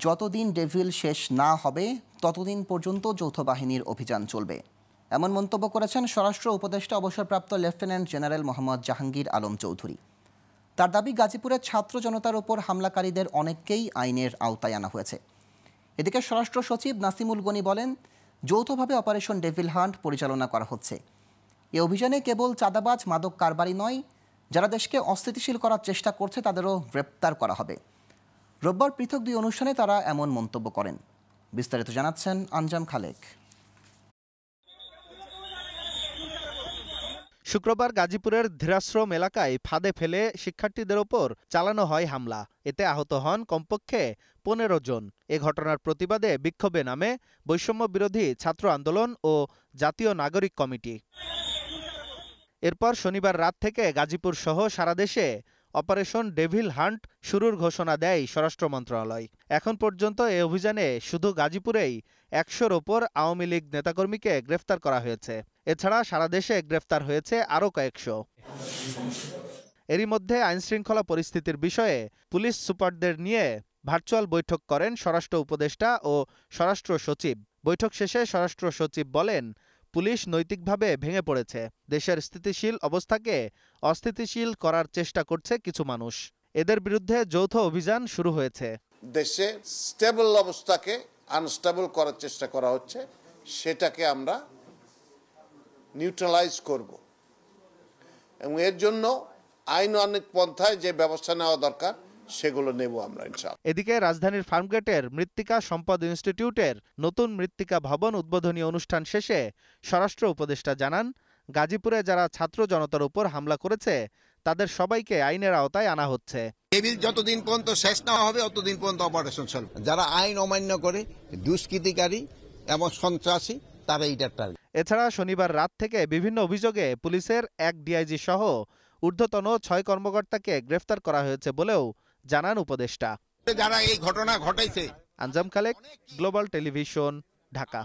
যতদিন ডেভিল শেষ না হবে ততদিন পর্যন্ত যৌথ বাহিনীর অভিযান চলবে, এমন মন্তব্য করেছেন স্বরাষ্ট্র উপদেষ্টা অবসরপ্রাপ্ত লেফটেন্যান্ট জেনারেল মোহাম্মদ জাহাঙ্গীর আলম চৌধুরী। তার দাবি, গাজীপুরের ছাত্র জনতার উপর হামলাকারীদের অনেককেই আইনের আওতায় আনা হয়েছে। এদিকে স্বরাষ্ট্র সচিব নাসিমুল গনি বলেন, যৌথভাবে অপারেশন ডেভিল হান্ট পরিচালনা করা হচ্ছে। এ অভিযানে কেবল চাঁদাবাজ মাদক কারবারি নয়, যারা দেশকে অস্থিতিশীল করার চেষ্টা করছে তাদেরও গ্রেপ্তার করা হবে। রোববার পৃথক দুই অনুষ্ঠানে তারা এমন মন্তব্য করেন। বিস্তারিত জানাচ্ছেন আঞ্জাম খালেক। শুক্রবার গাজীপুরের ধীরাশ্রম এলাকায় ফাঁদে ফেলে শিক্ষার্থীদের ওপর চালানো হয় হামলা। এতে আহত হন কমপক্ষে 15 জন। এ ঘটনার প্রতিবাদে বিক্ষোভে নামে বৈষম্য বিরোধী ছাত্র আন্দোলন ও জাতীয় নাগরিক কমিটি। এরপর শনিবার রাত থেকে গাজীপুর সহ সারা দেশে অপারেশন ডেভিল হান্ট শুরুর ঘোষণা দেয় স্বরাষ্ট্র মন্ত্রণালয়। এখন পর্যন্ত এই অভিযানে শুধু গাজীপুরেই 100-র ওপর আওয়ামী লীগ নেতাকর্মীকে গ্রেফতার করা হয়েছে। এছাড়া সারা দেশে গ্রেফতার হয়েছে আরও কয়েকশো। এরই মধ্যে আইনশৃঙ্খলা পরিস্থিতির বিষয়ে পুলিশ সুপারদের নিয়ে ভার্চুয়াল বৈঠক করেন স্বরাষ্ট্র উপদেষ্টা ও স্বরাষ্ট্র সচিব। বৈঠক শেষে স্বরাষ্ট্র সচিব বলেন, পুলিশ নৈতিকভাবে ভেঙে পড়েছে। দেশের স্থিতিশীল অবস্থাকে অস্থিতিশীল করার চেষ্টা করছে কিছু মানুষ। এদের বিরুদ্ধে যৌথ অভিযান শুরু হয়েছে। দেশে স্টেবল অবস্থাকে আনস্টেবল করার চেষ্টা করা হচ্ছে, সেটাকে আমরা নিউট্রালাইজ করব এবং এর জন্য আইনানুগ পন্থায় যে ব্যবস্থা নেওয়া দরকার সেগুলো নেব আমরা ইনশাআল্লাহ। এদিকে রাজধানীর ফার্মগেটের মৃত্তিকা সম্পদ ইনস্টিটিউটের নতুন মৃত্তিকা ভবন উদ্বোধনী অনুষ্ঠান শেষে স্বরাষ্ট্র উপদেষ্টা জানান, গাজীপুরে যারা ছাত্র জনতার উপর হামলা করেছে তাদের সবাইকে আইনের আওতায় আনা হচ্ছে। ডেভিল যতদিন পর্যন্ত শেষ না হবে ততদিন পর্যন্ত অপারেশন চলবে। যারা আইন অমান্য করে, দুষ্কৃতিকারী এবং সন্ত্রাসী, তারা এইটার টার্গেট। এছাড়া শনিবার রাত থেকে বিভিন্ন অভিযোগে পুলিশের এক ডিআইজি সহ ঊর্ধ্বতন 6 কর্মকর্তাকে গ্রেফতার করা হয়েছে বলেও জানান উপদেষ্টা। যারা এই ঘটনা ঘটাইছে। আঞ্জাম খালেক, গ্লোবাল টেলিভিশন, ঢাকা।